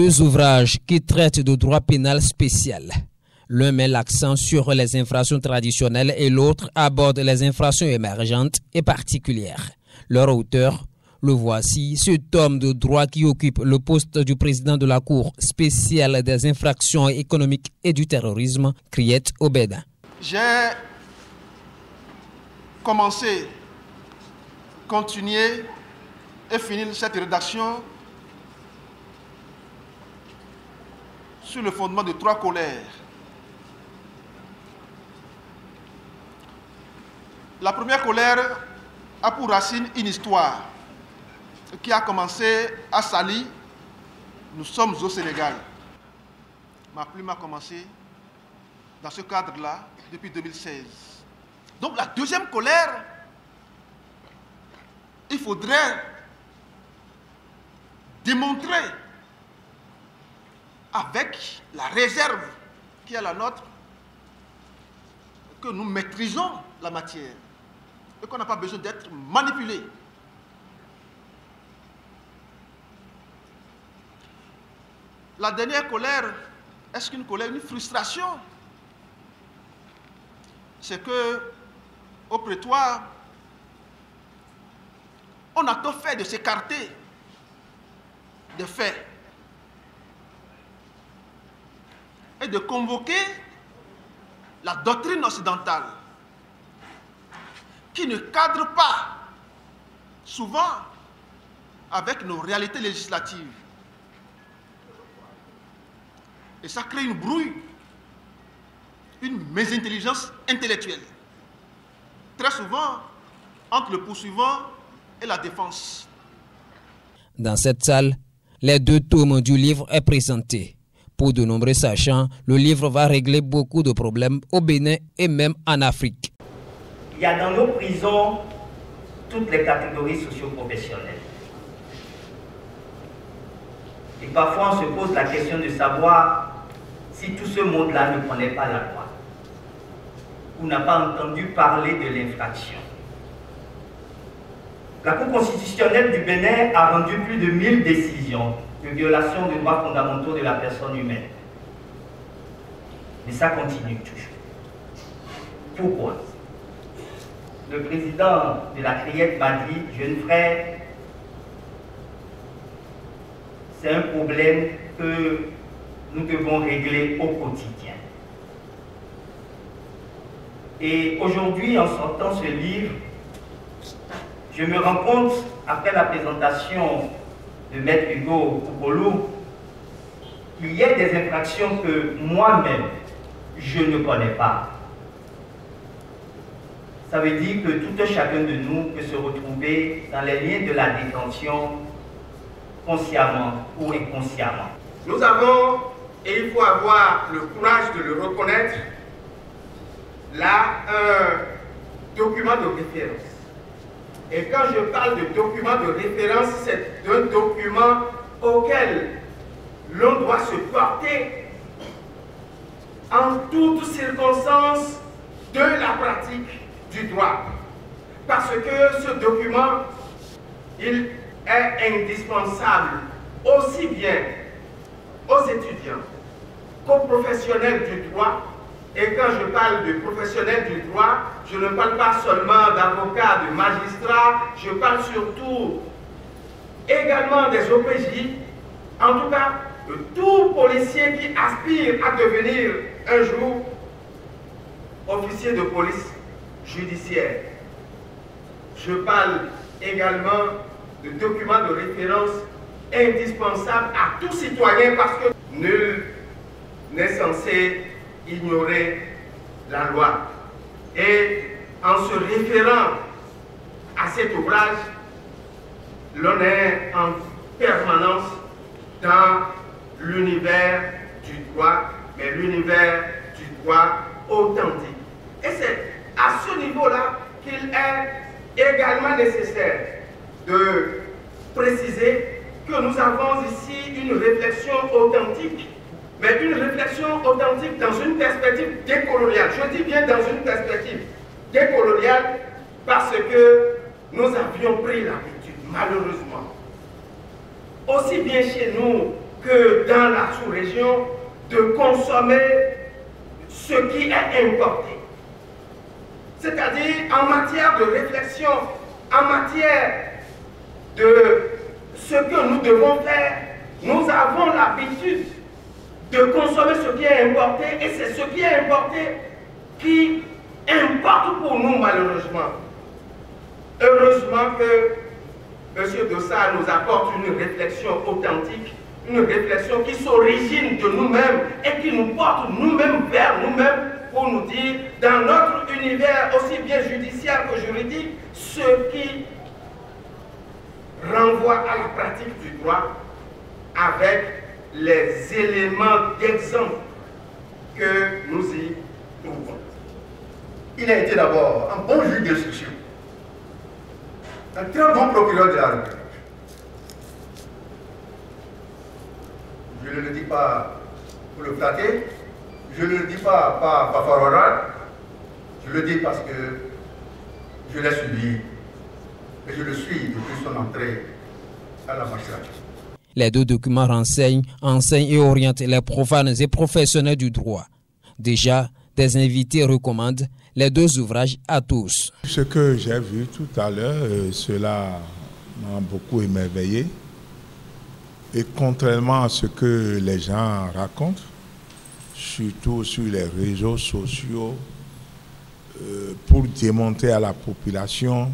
deux ouvrages qui traitent de droit pénal spécial. L'un met l'accent sur les infractions traditionnelles et l'autre aborde les infractions émergentes et particulières. Leur auteur, le voici, ce tome de droit qui occupe le poste du président de la Cour spéciale des infractions économiques et du terrorisme, Kriet Obeda. J'ai commencé, continué et fini cette rédaction sur le fondement de 3 colères. La première colère a pour racine une histoire qui a commencé à Saly. Nous sommes au Sénégal. Ma plume a commencé dans ce cadre-là depuis 2016. Donc la deuxième colère, il faudrait démontrer avec la réserve qui est la nôtre que nous maîtrisons la matière et qu'on n'a pas besoin d'être manipulé. La dernière colère, est-ce qu'une colère, une frustration? C'est que au prétoire, on a tout fait de s'écarter des faits et de convoquer la doctrine occidentale qui ne cadre pas souvent avec nos réalités législatives. Et ça crée une brouille, une mésintelligence intellectuelle, très souvent entre le poursuivant et la défense. Dans cette salle, les 2 tomes du livre est présenté. Pour de nombreux sachants, le livre va régler beaucoup de problèmes au Bénin et même en Afrique. Il y a dans nos prisons toutes les catégories socio-professionnelles. Et parfois, on se pose la question de savoir si tout ce monde-là ne connaît pas la loi ou n'a pas entendu parler de l'infraction. La Cour constitutionnelle du Bénin a rendu plus de 1000 décisions de violation des droits fondamentaux de la personne humaine. Mais ça continue toujours. Pourquoi? Le président de la CRIET m'a dit, jeune frère, c'est un problème que nous devons régler au quotidien. Et aujourd'hui, en sortant ce livre, je me rends compte, après la présentation de Maître Hugo Oukolou, qu'il y a des infractions que moi-même, je ne connais pas. Ça veut dire que tout un chacun de nous peut se retrouver dans les liens de la détention consciemment ou inconsciemment. Nous avons, et il faut avoir le courage de le reconnaître, là, un document de référence. Et quand je parle de document de référence, c'est un document auquel l'on doit se porter en toutes circonstances de la pratique du droit. Parce que ce document, il est indispensable aussi bien aux étudiants qu'aux professionnels du droit. Et quand je parle de professionnels du droit, je ne parle pas seulement d'avocats, de magistrats, je parle surtout également des OPJ, en tout cas de tout policier qui aspire à devenir un jour officier de police judiciaire. Je parle également de documents de référence indispensables à tout citoyen parce que nul n'est censé ignorer la loi. Et en se référant à cet ouvrage, l'on est en permanence dans l'univers du droit, mais l'univers du droit authentique. Et c'est à ce niveau-là qu'il est également nécessaire de préciser que nous avons ici une réflexion authentique, mais une réflexion authentique dans une perspective décoloniale. Je dis bien dans une perspective décoloniale parce que nous avions pris l'habitude, malheureusement, aussi bien chez nous que dans la sous-région de consommer ce qui est importé. C'est-à-dire en matière de réflexion, en matière de ce que nous devons faire, nous avons l'habitude de consommer ce qui est importé et c'est ce qui est importé qui importe pour nous malheureusement. Heureusement que M. Dossard nous apporte une réflexion authentique, une réflexion qui s'origine de nous-mêmes et qui nous porte nous-mêmes vers nous-mêmes pour nous dire, dans notre univers aussi bien judiciaire que juridique, ce qui renvoie à la pratique du droit avec les éléments d'exemple que nous y trouvons. Il a été d'abord un bon juge d'instruction, un très bon procureur de la République. Je ne le dis pas pour le flatter, je ne le dis pas par favorable, je le dis parce que je l'ai suivi et je le suis depuis son entrée à la magistrature. Les deux documents enseignent et orientent les profanes et professionnels du droit. Déjà, des invités recommandent les deux ouvrages à tous. Ce que j'ai vu tout à l'heure, cela m'a beaucoup émerveillé. Et contrairement à ce que les gens racontent, surtout sur les réseaux sociaux, pour démontrer à la population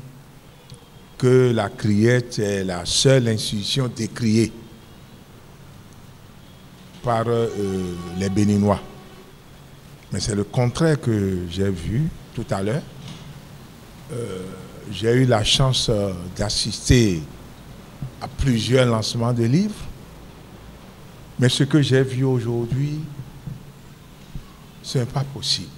que la criette est la seule institution décriée par les Béninois. Mais c'est le contraire que j'ai vu tout à l'heure. J'ai eu la chance d'assister à plusieurs lancements de livres. Mais ce que j'ai vu aujourd'hui, ce n'est pas possible.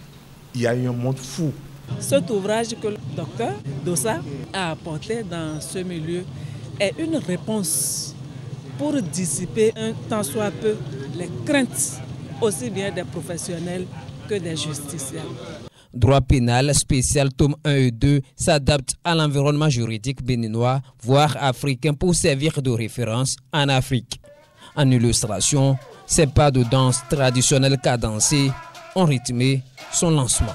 Il y a eu un monde fou. Cet ouvrage que le docteur Dossard a apporté dans ce milieu est une réponse pour dissiper un tant soit peu les craintes aussi bien des professionnels que des justiciables. Droit pénal spécial tome 1 et 2 s'adapte à l'environnement juridique béninois, voire africain, pour servir de référence en Afrique. En illustration, ces pas de danse traditionnelle cadencés ont rythmé son lancement.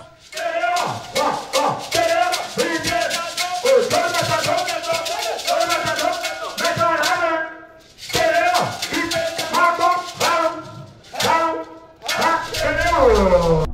Oh!